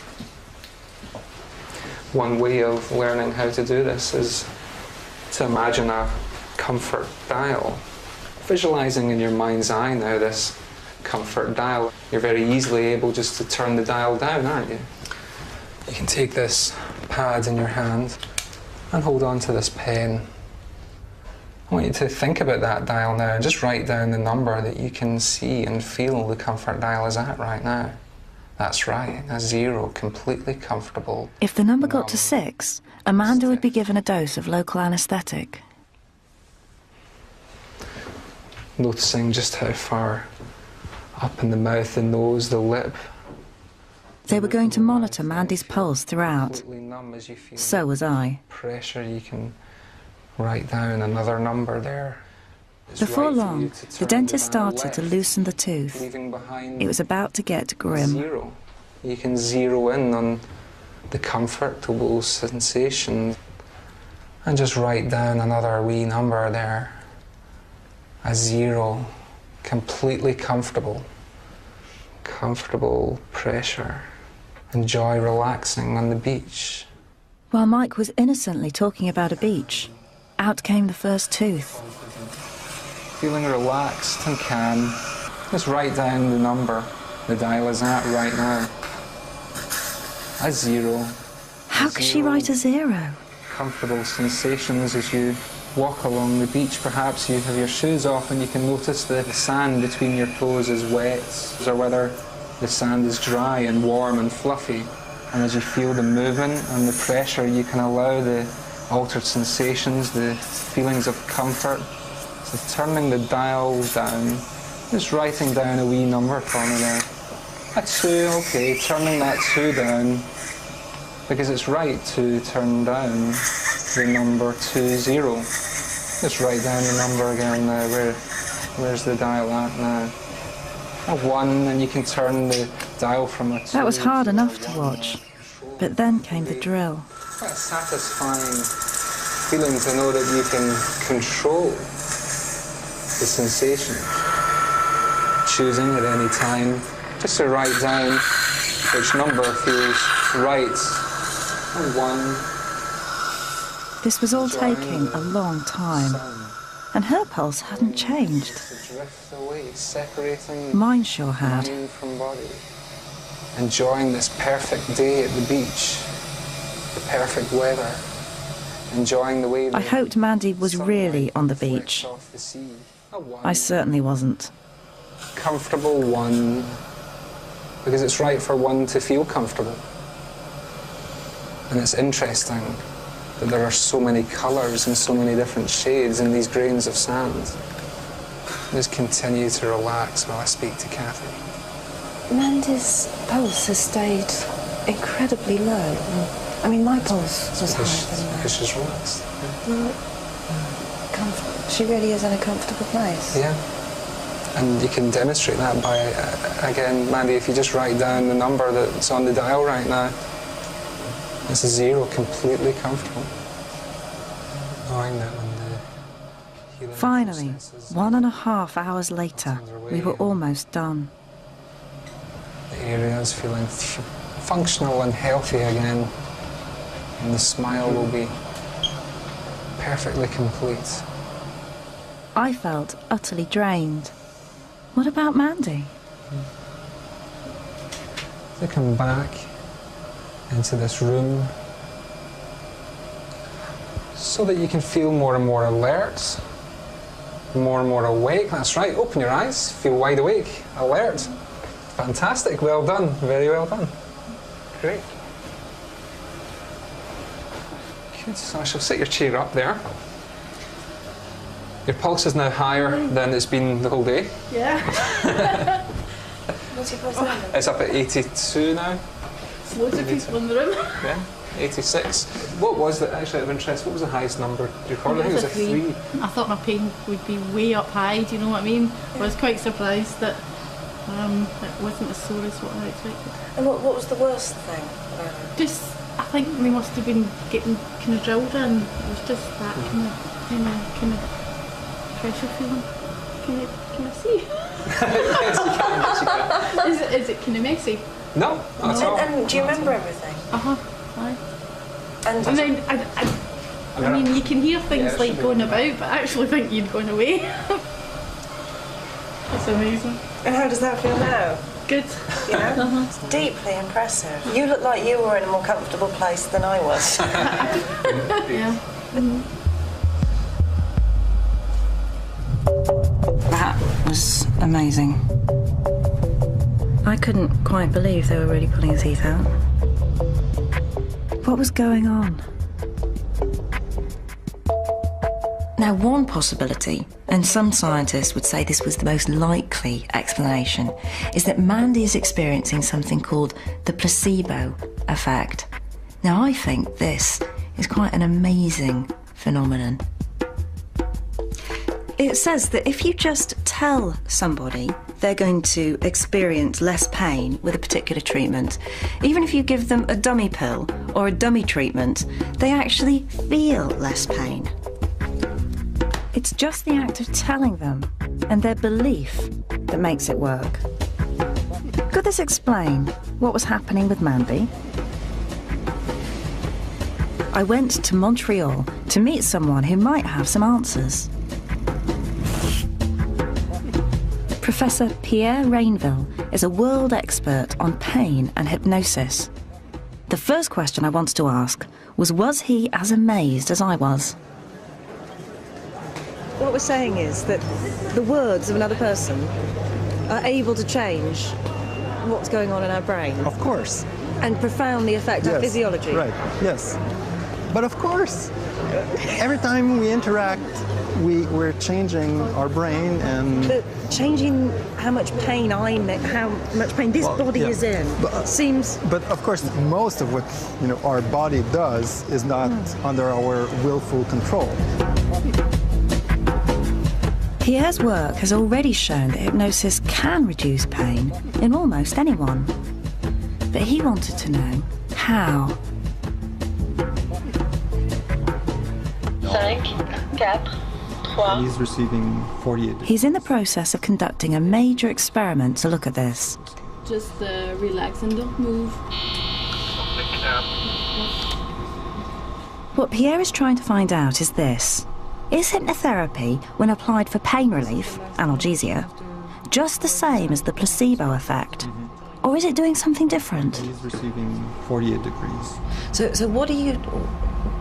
One way of learning how to do this is to imagine a comfort dial. Visualising in your mind's eye now this comfort dial. You're very easily able just to turn the dial down, aren't you? You can take this pad in your hand and hold on to this pen. I want you to think about that dial now and just write down the number that you can see and feel the comfort dial is at right now. That's right, a 0, completely comfortable. If the number got to 6, Amanda would be given a dose of local anaesthetic. Noticing just how far up in the mouth, the nose, the lip. They were going to monitor Mandy's pulse throughout. So was I. Pressure, you can write down another number there. It's Before right for you long, to the turn dentist the dial started to left, loosen the tooth. leaving behind It was about to get grim. 0. You can zero in on the comfortable sensation and just write down another wee number there. A 0, completely comfortable. Comfortable pressure. Enjoy relaxing on the beach. While Mike was innocently talking about a beach, out came the first tooth. Feeling relaxed and calm, just write down the number the dial is at right now. A 0. How could she write a 0? Comfortable sensations as you walk along the beach. Perhaps you have your shoes off and you can notice the sand between your toes is wet, or whether the sand is dry and warm and fluffy. And as you feel the movement and the pressure, you can allow the altered sensations, the feelings of comfort. So turning the dial down, just writing down a wee number for me there. A 2, okay, turning that 2 down, because it's right to turn down the number 20. Just write down the number again now. Where's the dial at now? A 1, and you can turn the dial from a 2. That was hard enough to watch, but then came the drill. Quite a satisfying feeling to know that you can control the sensation, choosing at any time just to write down which number feels right. And 1. This was all taking a long time, and her pulse hadn't changed. Drift away, separating Mine sure had. mind from body. Enjoying this perfect day at the beach, the perfect weather. Enjoying the way I hoped Mandy was really on the beach. off the sea. A 1. I certainly wasn't. Comfortable 1, because it's right for 1 to feel comfortable. And it's interesting that there are so many colours and so many different shades in these grains of sand. Just continue to relax while I speak to Kathy. Mandy's pulse has stayed incredibly low. I mean, my pulse was higher than that. Because she's relaxed. Well, she really is in a comfortable place. Yeah. And you can demonstrate that by, again, Mandy, if you just write down the number that's on the dial right now, it's a 0, completely comfortable. Knowing that when the healing Finally, 1.5 hours later, we were almost done. the area is feeling functional and healthy again, and the smile will be perfectly complete. I felt utterly drained. What about Mandy? To come back into this room so that you can feel more and more alert, more and more awake. That's right, open your eyes, feel wide awake, alert. Fantastic, well done, very well done. Great. Good, so I shall set your chair up there. Your pulse is now higher than it's been the whole day. Yeah. What's your pulse now? It's up at 82 now. There's loads of people in the room. Yeah, 86. What was the, actually out of interest, what was the highest number you recorded? I think it was a 3. I thought my pain would be way up high, do you know what I mean? I was quite surprised that it wasn't as sore as what I expected. And what was the worst thing about it? Just, I think they must have been getting kind of drilled in. It was just that kind of pressure feeling. Can I see? Yes, you can. Is it kind of messy? No, not at all. And do you remember everything? Aye. And then I mean, you can hear things like going about, but I actually think you'd gone away. That's amazing. And how does that feel now? Good. Yeah? It's deeply impressive. You look like you were in a more comfortable place than I was. Yeah. That was amazing. I couldn't quite believe they were really pulling his teeth out. What was going on? Now, one possibility, and some scientists would say this was the most likely explanation, is that Mandy is experiencing something called the placebo effect. Now, I think this is quite an amazing phenomenon. It says that if you just tell somebody they're going to experience less pain with a particular treatment, even if you give them a dummy pill or a dummy treatment, they actually feel less pain. It's just the act of telling them and their belief that makes it work. Could this explain what was happening with Mandy? I went to Montreal to meet someone who might have some answers. Professor Pierre Rainville is a world expert on pain and hypnosis. The first question I wanted to ask was he as amazed as I was? What we're saying is that the words of another person are able to change what's going on in our brain. Of course. And profoundly affect our physiology. Right, yes. But of course, every time we interact, we're changing our brain and... But changing how much pain how much pain this body is in seems... But of course, most of what our body does is not under our willful control. Pierre's work has already shown that hypnosis can reduce pain in almost anyone. But he wanted to know how. 5, 4, 3. He's receiving 48. He's in the process of conducting a major experiment to look at this. Just relax and don't move. What Pierre is trying to find out is this. Is hypnotherapy, when applied for pain relief, analgesia, just the same as the placebo effect? Or is it doing something different? He's receiving 48 degrees. So what are you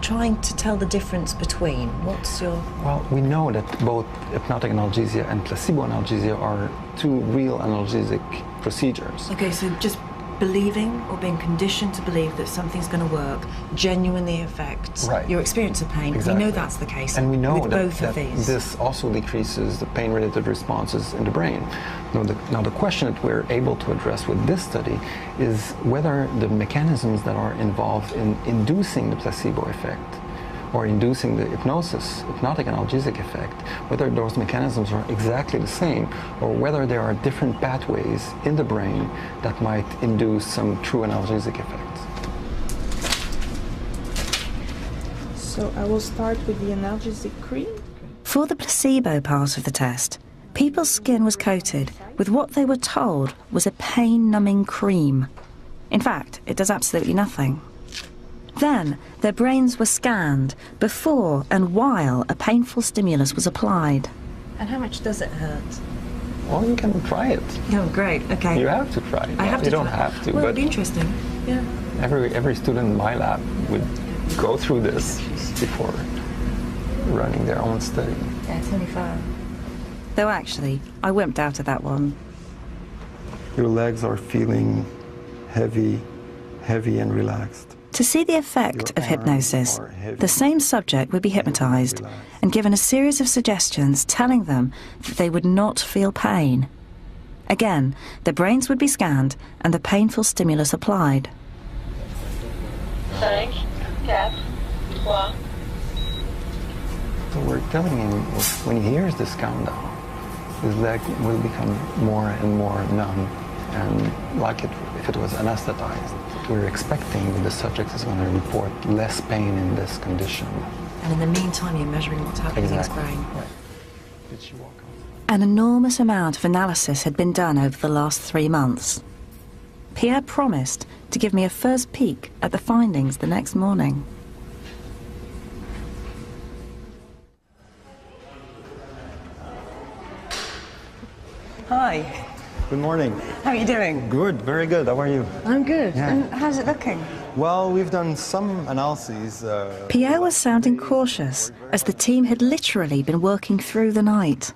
trying to tell the difference between? What's your... Well, we know that both hypnotic analgesia and placebo analgesia are two real analgesic procedures. Okay, so just believing or being conditioned to believe that something's going to work genuinely affects your experience of pain. Exactly. We know that's the case. And we know with that, both of these. This also decreases the pain-related responses in the brain. Now the question that we're able to address with this study is whether the mechanisms that are involved in inducing the placebo effect or inducing the hypnotic analgesic effect, whether those mechanisms are exactly the same or whether there are different pathways in the brain that might induce some true analgesic effects. So I will start with the analgesic cream. For the placebo part of the test, people's skin was coated with what they were told was a pain-numbing cream. In fact, it does absolutely nothing. Then, their brains were scanned before and while a painful stimulus was applied. And how much does it hurt? Well, you can try it. Oh, great, okay. You have to try it. I have to You don't try. have to, Well, but it'd be interesting, yeah. every student in my lab would go through this before running their own study. Yeah, 25. Though actually, I wimped out of that one. Your legs are feeling heavy and relaxed. To see the effect of hypnosis, the same subject would be hypnotized and given a series of suggestions telling them that they would not feel pain. Again, their brains would be scanned and the painful stimulus applied. 5, 4, 3. So we're telling him when he hears this countdown, his leg will become more and more numb and like if it was anesthetized. We're expecting that the subject is going to report less pain in this condition. And in the meantime, you're measuring what's happening in his brain. Right. Did she walk on? An enormous amount of analysis had been done over the last 3 months. Pierre promised to give me a first peek at the findings the next morning. Hi. Good morning. How are you doing? Good, very good. How are you? I'm good. Yeah. And how's it looking? Well, we've done some analyses. Pierre was sounding cautious, as the team had literally been working through the night.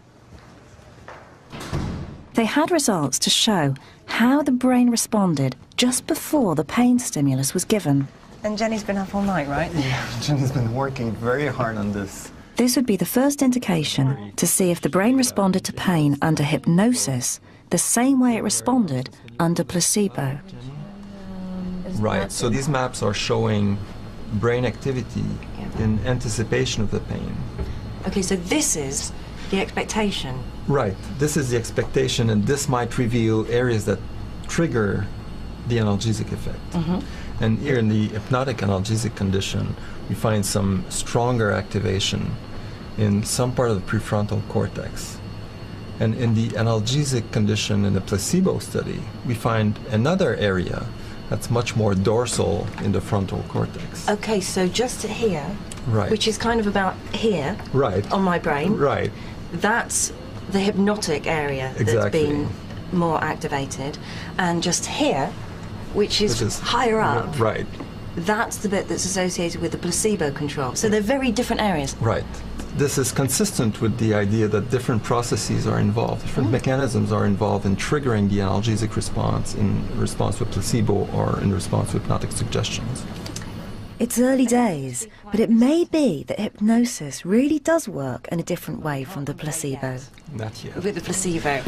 They had results to show how the brain responded just before the pain stimulus was given. And Jenny's been up all night, right? Yeah, Jenny's been working very hard on this. This would be the first indication to see if the brain responded to pain under hypnosis the same way it responded under placebo. Right, so these maps are showing brain activity in anticipation of the pain. Okay, so this is the expectation. Right. This is the expectation, and this might reveal areas that trigger the analgesic effect. And here in the hypnotic analgesic condition, we find some stronger activation in some part of the prefrontal cortex. And in the analgesic condition in the placebo study, we find another area that's much more dorsal in the frontal cortex. Okay, so just here, Right. which is kind of about here Right. on my brain, Right. that's the hypnotic area that's Exactly. been more activated. And just here, which is higher up, Right. that's the bit that's associated with the placebo control. So they're very different areas. Right. This is consistent with the idea that different processes are involved, different mechanisms are involved in triggering the analgesic response in response to placebo or in response to hypnotic suggestions. It's early days, but it may be that hypnosis really does work in a different way from the placebo. Not yet. With the placebo.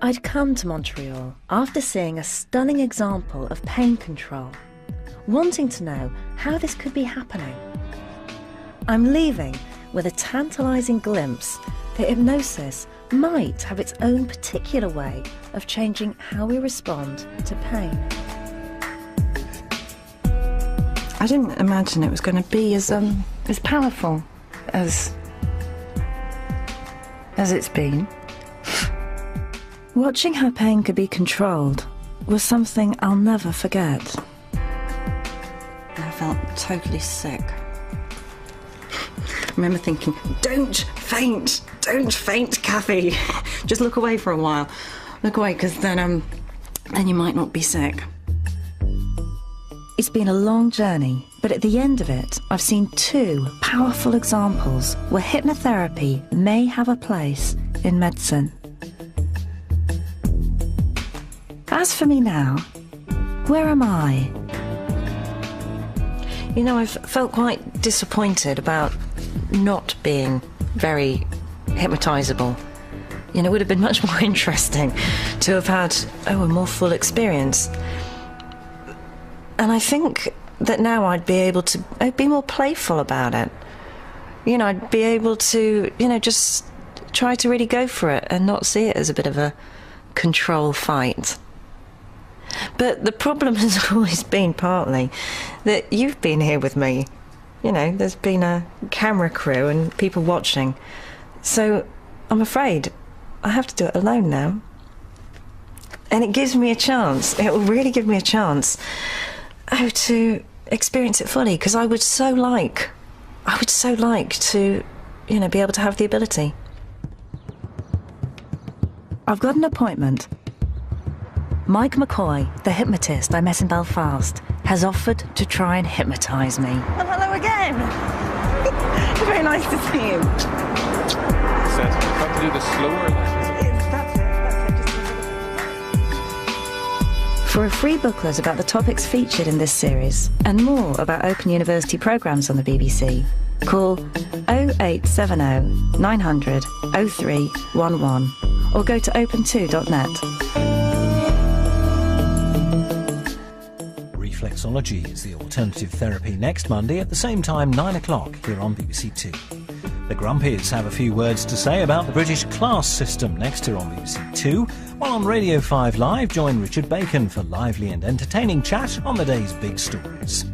I'd come to Montreal after seeing a stunning example of pain control, wanting to know how this could be happening. I'm leaving with a tantalising glimpse that hypnosis might have its own particular way of changing how we respond to pain. I didn't imagine it was going to be as powerful as it's been. Watching how pain could be controlled was something I'll never forget. I felt totally sick. I remember thinking, don't faint, Kathy. Just look away for a while. Look away, because then you might not be sick. It's been a long journey, but at the end of it, I've seen two powerful examples where hypnotherapy may have a place in medicine. As for me now, where am I? You know, I've felt quite disappointed about not being very hypnotisable. You know, it would have been much more interesting to have had, a more full experience. And I think that now I'd be more playful about it. You know, I'd be able to, just try to really go for it and not see it as a bit of a control fight. But the problem has always been partly that you've been here with me. You know, there's been a camera crew and people watching. So I'm afraid I have to do it alone now. And it gives me a chance, it will really give me a chance to experience it fully, because I would so like to, be able to have the ability. I've got an appointment. Mike McCoy, the hypnotist I met in Belfast, has offered to try and hypnotise me. Oh, hello again. Very nice to see you. Says you have to do this slower. For a free booklet about the topics featured in this series and more about Open University programmes on the BBC, call 0870 900 0311 or go to open2.net. Reflexology is the alternative therapy next Monday at the same time, 9 o'clock, here on BBC Two. The Grumpies have a few words to say about the British class system next here on BBC Two, while on Radio 5 Live, join Richard Bacon for lively and entertaining chat on the day's big stories.